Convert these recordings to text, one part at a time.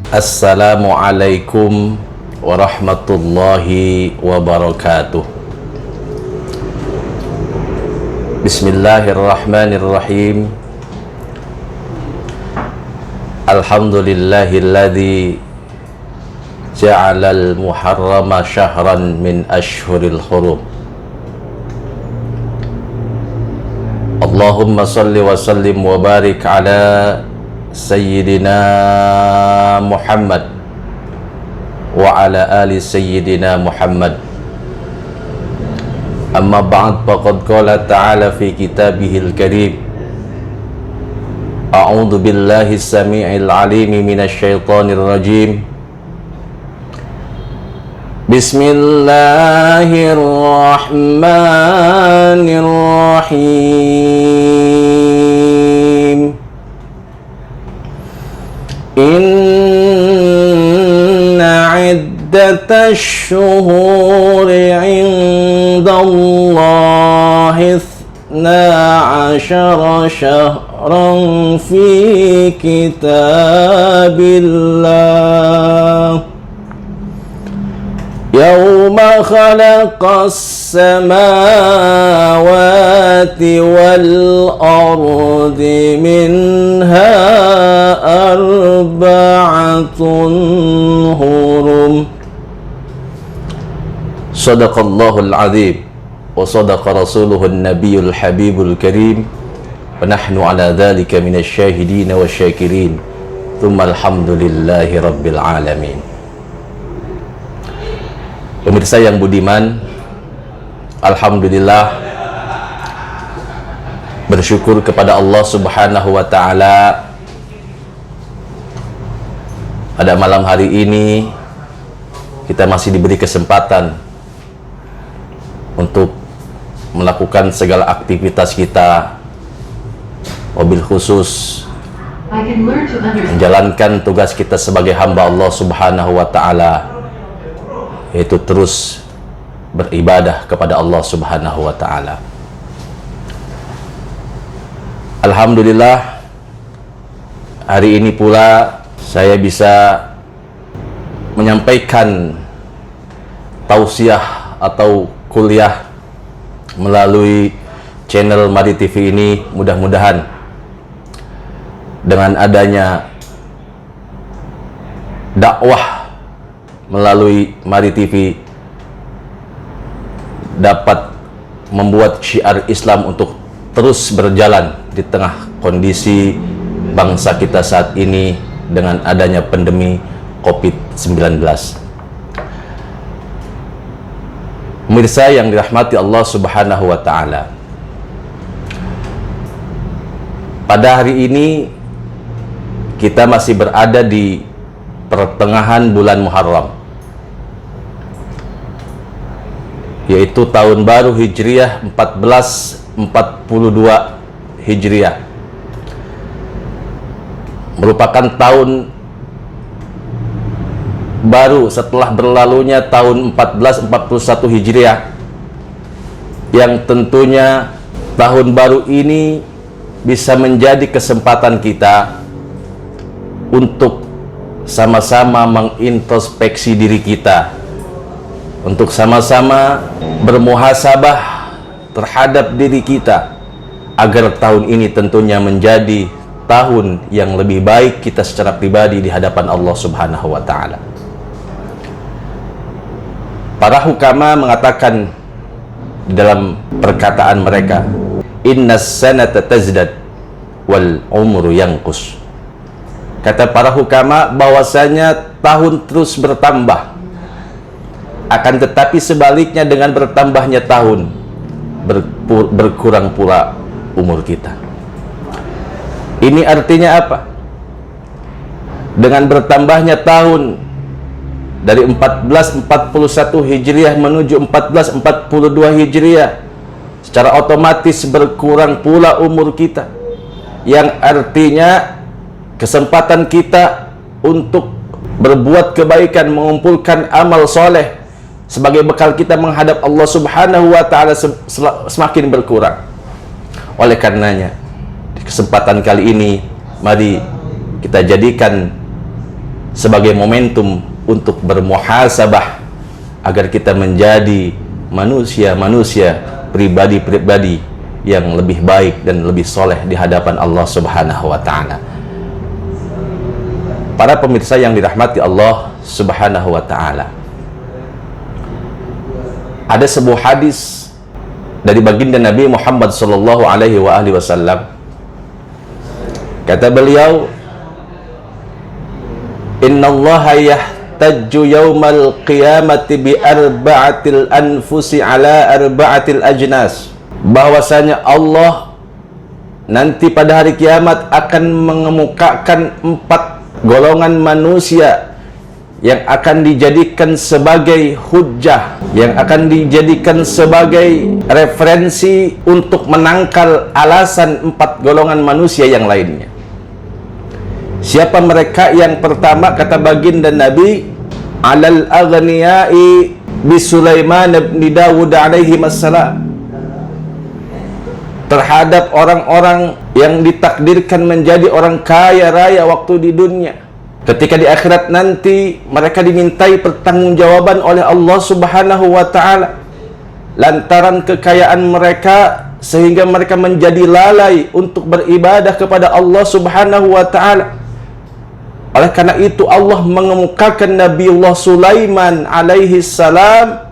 Assalamualaikum warahmatullahi wabarakatuh. Bismillahirrahmanirrahim. Alhamdulillahilladzi ja'alal muharrama syahran min ashhuril hurum. Allahumma salli wa sallim wa barik ala Sayyidina Muhammad wa ala ali Sayyidina Muhammad. Amma ba'd, faqad qala ta'ala fi kitabihil karim. A'udzu billahi as-sami'il 'alim minasy syaithanir rajim. Bismillahirrahmanirrahim. Inna iddatash shuhuri 'indallahi 12 syahran fi kitabillah Yawma khalaqas samawati wal ardi minha arba'atun hurum. Sadaqallahul azim wa sadaqa rasuluhun nabiyul habibul karim wa nahnu ala dhalika minasy syahidin wa syakirin. Tsumma alhamdulillahi rabbil alamin. Pemirsa yang budiman, alhamdulillah bersyukur kepada Allah Subhanahu wa taala pada malam hari ini kita masih diberi kesempatan untuk melakukan segala aktivitas kita, wabil khusus menjalankan tugas kita sebagai hamba Allah Subhanahu wa taala, yaitu terus beribadah kepada Allah Subhanahu wa taala. Alhamdulillah, hari ini pula saya bisa menyampaikan tausiah atau kuliah melalui channel Mari TV ini. Mudah-mudahan dengan adanya dakwah melalui Mari TV dapat membuat syiar Islam untuk terus berjalan di tengah kondisi bangsa kita saat ini dengan adanya pandemi COVID-19. Pemirsa yang dirahmati Allah Subhanahu wa taala, pada hari ini kita masih berada di pertengahan bulan Muharram, yaitu tahun baru Hijriah 1442 Hijriah, merupakan tahun baru setelah berlalunya tahun 1441 Hijriah, yang tentunya tahun baru ini bisa menjadi kesempatan kita untuk sama-sama mengintrospeksi diri kita, untuk sama-sama bermuhasabah terhadap diri kita, agar tahun ini tentunya menjadi tahun yang lebih baik kita secara pribadi di hadapan Allah Subhanahu wa taala. Para hukama mengatakan di dalam perkataan mereka, innas sanata tazdad wal umru yanqus. Kata para hukama bahwasanya tahun terus bertambah, akan tetapi sebaliknya dengan bertambahnya tahun berkurang pula umur kita. Ini artinya apa? Dengan bertambahnya tahun dari 1441 Hijriah menuju 1442 Hijriah, secara otomatis berkurang pula umur kita, yang artinya kesempatan kita untuk berbuat kebaikan, mengumpulkan amal soleh sebagai bekal kita menghadap Allah Subhanahu wa taala semakin berkurang. Oleh karenanya, di kesempatan kali ini mari kita jadikan sebagai momentum untuk bermuhasabah agar kita menjadi manusia-manusia, pribadi-pribadi yang lebih baik dan lebih soleh di hadapan Allah Subhanahu wa ta'ala. Para pemirsa yang dirahmati Allah Subhanahu wa ta'ala, ada sebuah hadis dari baginda Nabi Muhammad sallallahu alaihi wasallam. Kata beliau, innallaha yahtajju yaumal qiyamati bi arba'atil anfusi ala arba'atil ajnas. Bahwasanya Allah nanti pada hari kiamat akan mengemukakan 4 golongan manusia yang akan dijadikan sebagai hujjah, yang akan dijadikan sebagai referensi untuk menangkal alasan 4 golongan manusia yang lainnya. Siapa mereka? Yang pertama, kata baginda Nabi, alal aghniyai bi Sulaiman bin Dawud alaihi wassalam, terhadap orang-orang yang ditakdirkan menjadi orang kaya raya waktu di dunia. Ketika di akhirat nanti mereka dimintai pertanggungjawaban oleh Allah Subhanahu wa ta'ala lantaran kekayaan mereka, sehingga mereka menjadi lalai untuk beribadah kepada Allah Subhanahu wa ta'ala. Oleh karena itu Allah mengemukakan Nabiullah Sulaiman alaihi salam,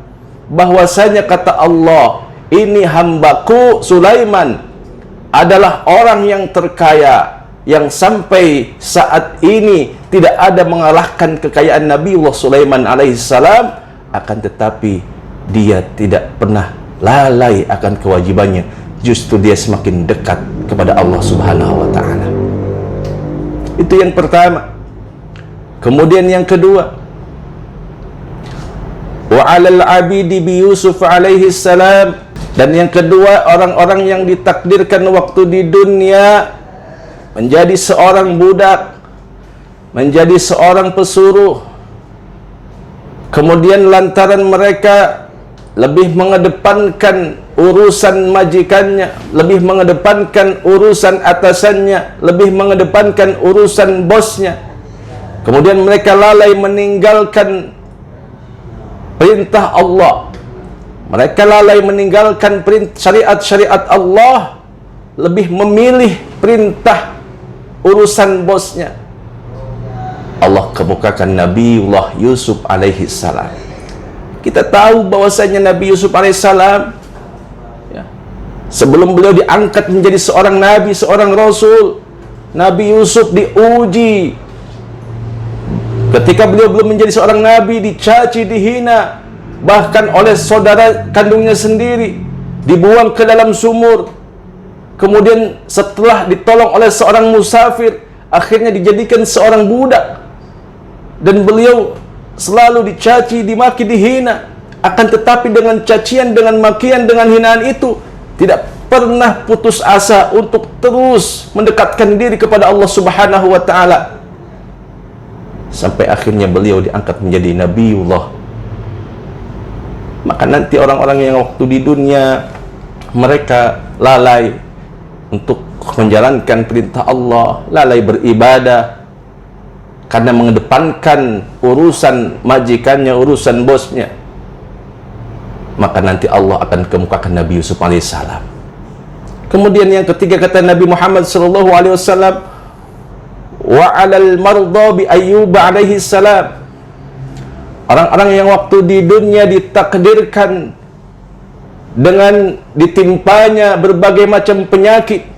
bahwasanya kata Allah, ini hambaku Sulaiman adalah orang yang terkaya, yang sampai saat ini tidak ada mengalahkan kekayaan Nabiullah Sulaiman alaihi salam, akan tetapi dia tidak pernah lalai akan kewajibannya, justru dia semakin dekat kepada Allah Subhanahu wa ta'ala. Itu yang pertama. Kemudian yang kedua, wa 'alal 'abidi bi Yusuf alaihi salam, dan yang kedua, orang-orang yang ditakdirkan waktu di dunia menjadi seorang budak, menjadi seorang pesuruh, kemudian lantaran mereka lebih mengedepankan urusan majikannya, lebih mengedepankan urusan atasannya, lebih mengedepankan urusan bosnya, kemudian mereka lalai meninggalkan perintah Allah, mereka lalai meninggalkan syariat-syariat Allah, lebih memilih perintah urusan bosnya. Allah kemukakan Nabiullah Yusuf alaihi salam. Kita tahu bahwasanya Nabi Yusuf alaihi salam, ya, sebelum beliau diangkat menjadi seorang nabi, seorang rasul, Nabi Yusuf diuji. Ketika beliau belum menjadi seorang nabi, dicaci, dihina, bahkan oleh saudara kandungnya sendiri, dibuang ke dalam sumur. Kemudian setelah ditolong oleh seorang musafir, akhirnya dijadikan seorang budak. Dan beliau selalu dicaci, dimaki, dihina. Akan tetapi dengan cacian, dengan makian, dengan hinaan itu, tidak pernah putus asa untuk terus mendekatkan diri kepada Allah Subhanahu wa ta'ala. Sampai akhirnya beliau diangkat menjadi Nabiullah. Maka nanti orang-orang yang waktu di dunia mereka lalai untuk menjalankan perintah Allah, lalai beribadah karena mengedepankan urusan majikannya, urusan bosnya, maka nanti Allah akan kemukakan Nabi Yusuf alaihissalam. Kemudian yang ketiga, kata Nabi Muhammad sallallahu alaihi wasallam, wa 'alal marda bi Ayyub alaihi salam, orang-orang yang waktu di dunia ditakdirkan dengan ditimpanya berbagai macam penyakit,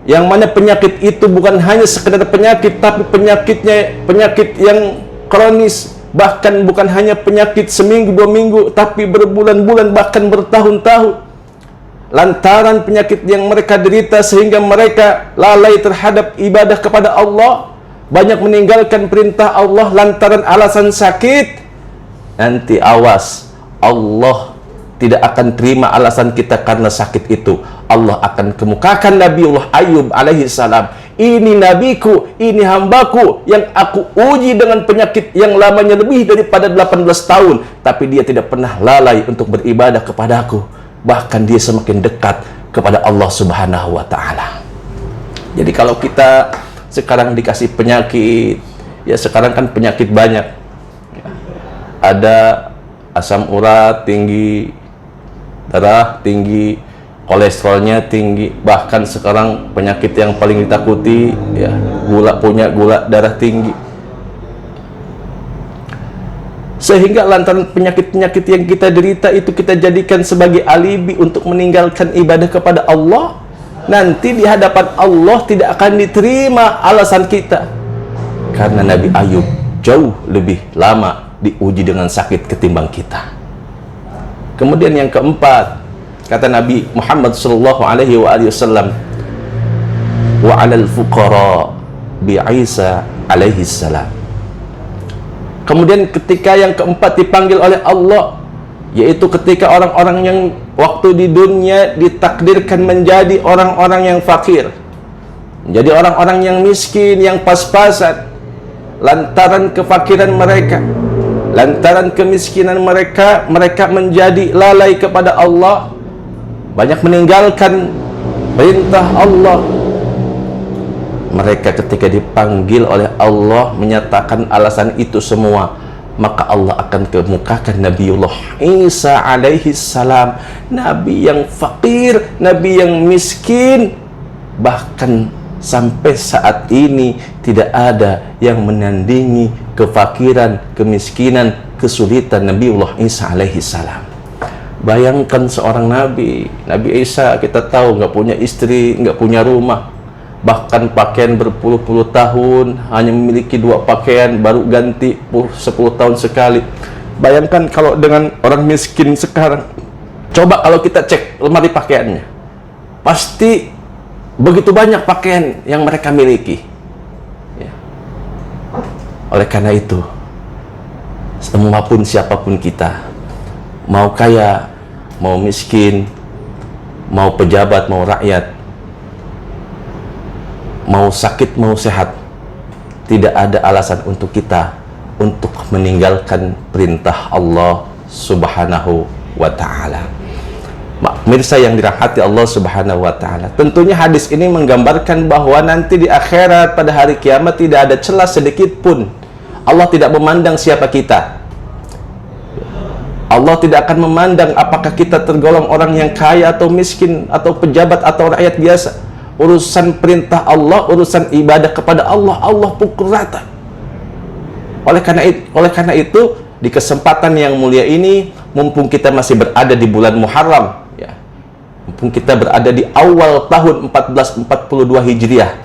yang mana penyakit itu bukan hanya sekedar penyakit, tapi penyakitnya penyakit yang kronis, bahkan bukan hanya penyakit seminggu, 2 minggu, tapi berbulan-bulan, bahkan bertahun-tahun. Lantaran penyakit yang mereka derita sehingga mereka lalai terhadap ibadah kepada Allah, banyak meninggalkan perintah Allah lantaran alasan sakit. Nanti awas, Allah tidak akan terima alasan kita karena sakit itu. Allah akan kemukakan Nabiullah Ayyub alaihi salam, ini nabiku, ini hambaku yang aku uji dengan penyakit yang lamanya lebih daripada 18 tahun, tapi dia tidak pernah lalai untuk beribadah kepadaku. Bahkan dia semakin dekat kepada Allah Subhanahu wa ta'ala. Jadi kalau kita sekarang dikasih penyakit Ya sekarang kan penyakit banyak. Ya. Ada asam urat tinggi, darah tinggi, kolesterolnya tinggi, bahkan sekarang penyakit yang paling ditakuti ya punya gula darah tinggi. Sehingga lantaran penyakit-penyakit yang kita derita itu kita jadikan sebagai alibi untuk meninggalkan ibadah kepada Allah. Nanti di hadapan Allah tidak akan diterima alasan kita. Karena Nabi Ayub jauh lebih lama diuji dengan sakit ketimbang kita. Kemudian yang keempat, kata Nabi Muhammad sallallahu alaihi wasallam, wa 'alal fuqara bi Isa alaihi salam. Kemudian ketika yang keempat dipanggil oleh Allah, yaitu ketika orang-orang yang waktu di dunia ditakdirkan menjadi orang-orang yang fakir, menjadi orang-orang yang miskin, yang pas-pasan, lantaran kefakiran mereka, lantaran kemiskinan mereka, mereka menjadi lalai kepada Allah, banyak meninggalkan perintah Allah. Mereka ketika dipanggil oleh Allah menyatakan alasan itu semua, maka Allah akan kemukakan Nabiullah Isa alaihi salam, Nabi yang fakir, Nabi yang miskin. Bahkan sampai saat ini tidak ada yang menandingi kefakiran, kemiskinan, kesulitan Nabiullah Isa alaihi salam. Bayangkan seorang Nabi Isa, kita tahu nggak punya istri, nggak punya rumah, bahkan pakaian berpuluh-puluh tahun, hanya memiliki 2 pakaian, baru ganti 10 tahun sekali. Bayangkan kalau dengan orang miskin sekarang, coba kalau kita cek lemari pakaiannya, pasti begitu banyak pakaian yang mereka miliki ya. Oleh karena itu, semapun siapapun kita, mau kaya, mau miskin, mau pejabat, mau rakyat, mau sakit, mau sehat, tidak ada alasan untuk kita untuk meninggalkan perintah Allah Subhanahu wa ta'ala. Mirsa yang dirahmati Allah Subhanahu wa ta'ala, tentunya hadis ini menggambarkan bahwa nanti di akhirat pada hari kiamat tidak ada celah sedikit pun. Allah tidak memandang siapa kita. Allah tidak akan memandang apakah kita tergolong orang yang kaya atau miskin, atau pejabat atau rakyat biasa. Urusan perintah Allah, urusan ibadah kepada Allah, Allah pukul rata. Oleh karena itu, di kesempatan yang mulia ini, mumpung kita masih berada di bulan Muharram, ya, mumpung kita berada di awal tahun 1442 Hijriah,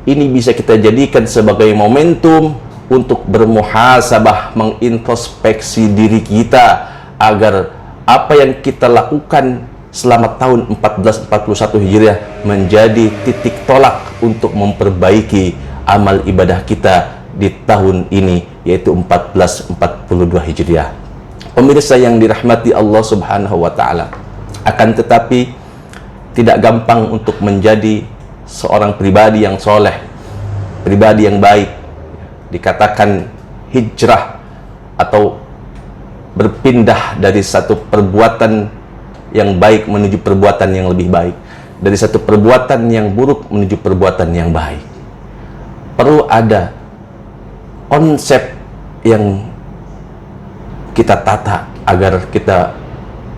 ini bisa kita jadikan sebagai momentum untuk bermuhasabah, mengintrospeksi diri kita, agar apa yang kita lakukan selama tahun 1441 Hijriah menjadi titik tolak untuk memperbaiki amal ibadah kita di tahun ini, yaitu 1442 Hijriah. Pemirsa yang dirahmati Allah Subhanahu wa ta'ala, akan tetapi tidak gampang untuk menjadi seorang pribadi yang soleh, pribadi yang baik. Dikatakan hijrah atau berpindah dari satu perbuatan yang baik menuju perbuatan yang lebih baik, dari satu perbuatan yang buruk menuju perbuatan yang baik. Perlu ada konsep yang kita tata agar kita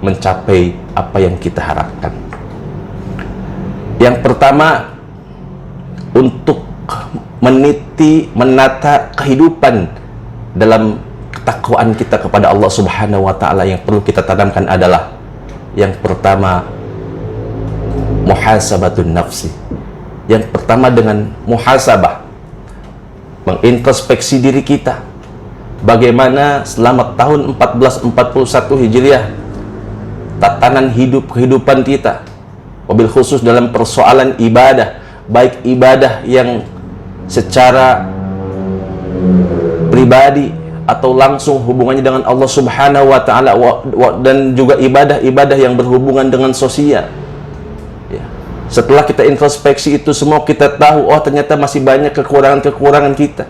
mencapai apa yang kita harapkan. Yang pertama, untuk menata kehidupan dalam ketakwaan kita kepada Allah Subhanahu wa ta'ala, yang perlu kita tanamkan adalah yang pertama, muhasabatun nafsi. Yang pertama dengan muhasabah, mengintrospeksi diri kita. Bagaimana selama tahun 1441 Hijriah tatanan kehidupan kita, wabil khusus dalam persoalan ibadah, baik ibadah yang secara pribadi atau langsung hubungannya dengan Allah Subhanahu wa ta'ala, dan juga ibadah-ibadah yang berhubungan dengan sosial ya. Setelah kita introspeksi itu semua, kita tahu, oh ternyata masih banyak kekurangan-kekurangan kita.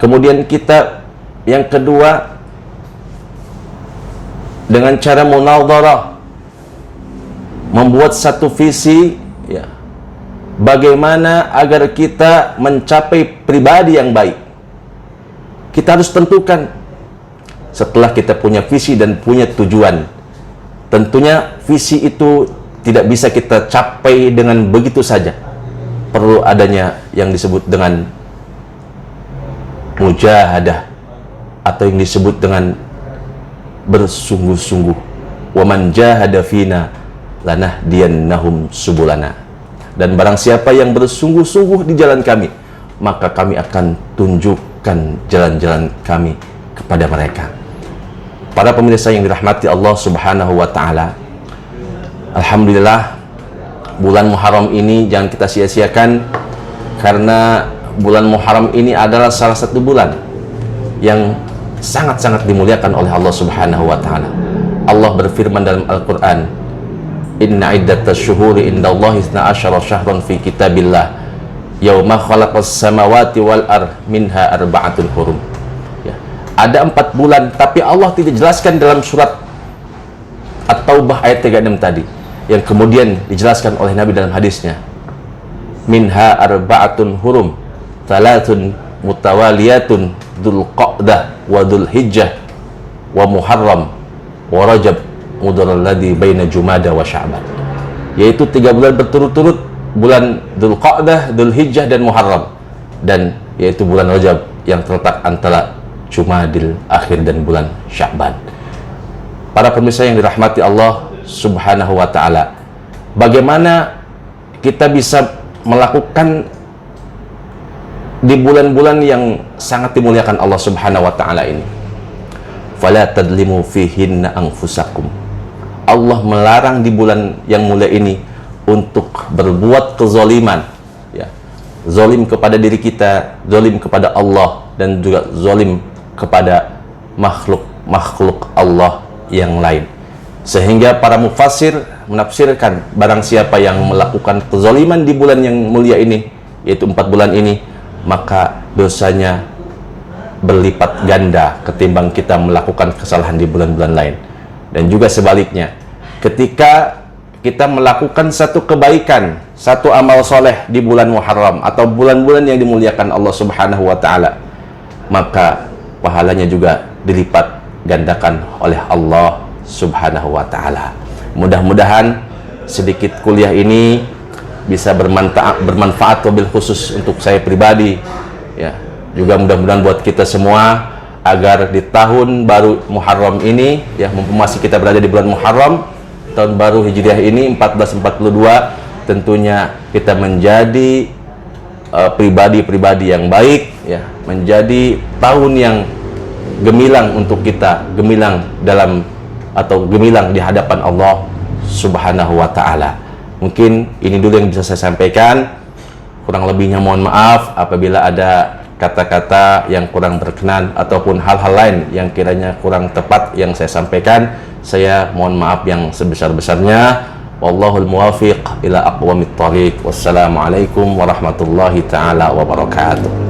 Kemudian kita, yang kedua, dengan cara munadharah, membuat satu visi ya, bagaimana agar kita mencapai pribadi yang baik, Kita harus tentukan setelah kita punya visi dan punya tujuan. Tentunya visi itu tidak bisa kita capai dengan begitu saja. Perlu adanya yang disebut dengan mujahadah, atau yang disebut dengan bersungguh-sungguh. Wa man jahada fina lanahdiyannahum subulana. Dan barang siapa yang bersungguh-sungguh di jalan kami, maka kami akan tunjukkan jalan-jalan kami kepada mereka. Para pemirsa yang dirahmati Allah Subhanahu wa taala, alhamdulillah bulan Muharram ini jangan kita sia-siakan, karena bulan Muharram ini adalah salah satu bulan yang sangat-sangat dimuliakan oleh Allah Subhanahu wa taala. Allah berfirman dalam Al-Qur'an, "Inna iddatash syuhuri indallahi 12 syahran fi kitabillah yauma khalaqas samawati wal ard minha arba'atun hurum." Ya. Ada 4 bulan, tapi Allah tidak jelaskan dalam surat At-Taubah ayat 36 tadi, yang kemudian dijelaskan oleh Nabi dalam hadisnya. Minha arba'atun hurum, thalathun mutawaliyatun, Dzulqa'dah wa Dzulhijjah wa Muharram wa Rajab mudaralladzi baina Jumada wa Sya'ban. Yaitu 3 bulan berturut-turut, bulan Dzulqa'dah, Dzulhijjah dan Muharram, dan yaitu bulan Rajab yang terletak antara Jumadil Akhir dan bulan Sya'ban. Para pemirsa yang dirahmati Allah Subhanahu wa taala, bagaimana kita bisa melakukan di bulan-bulan yang sangat dimuliakan Allah Subhanahu wa taala ini? Fala tadlimu fihinna anfusakum. Allah melarang di bulan yang mulia ini untuk berbuat kezaliman, ya. Zalim kepada diri kita, zalim kepada Allah, dan juga zalim kepada makhluk Allah yang lain. Sehingga para mufassir menafsirkan, barang siapa yang melakukan kezaliman di bulan yang mulia ini, yaitu 4 bulan ini, maka dosanya berlipat ganda ketimbang kita melakukan kesalahan di bulan-bulan lain. Dan juga sebaliknya, ketika kita melakukan satu kebaikan, satu amal soleh di bulan Muharram atau bulan-bulan yang dimuliakan Allah Subhanahu wa taala, maka pahalanya juga dilipat gandakan oleh Allah Subhanahu wa taala. Mudah-mudahan sedikit kuliah ini bisa bermanfaat wabil khusus untuk saya pribadi, ya. Juga mudah-mudahan buat kita semua, agar di tahun baru Muharram ini, ya, mumpung masih kita berada di bulan Muharram, tahun baru Hijriah ini 1442, tentunya kita menjadi pribadi-pribadi yang baik, ya, menjadi tahun yang gemilang untuk kita, gemilang dalam atau gemilang di hadapan Allah Subhanahu wa taala. Mungkin ini dulu yang bisa saya sampaikan. Kurang lebihnya mohon maaf apabila ada kata-kata yang kurang berkenan ataupun hal-hal lain yang kiranya kurang tepat yang saya sampaikan. Saya mohon maaf yang sebesar-besarnya. Wallahul muwafiq ila aqwamit thariq. Wassalamualaikum warahmatullahi taala wabarakatuh.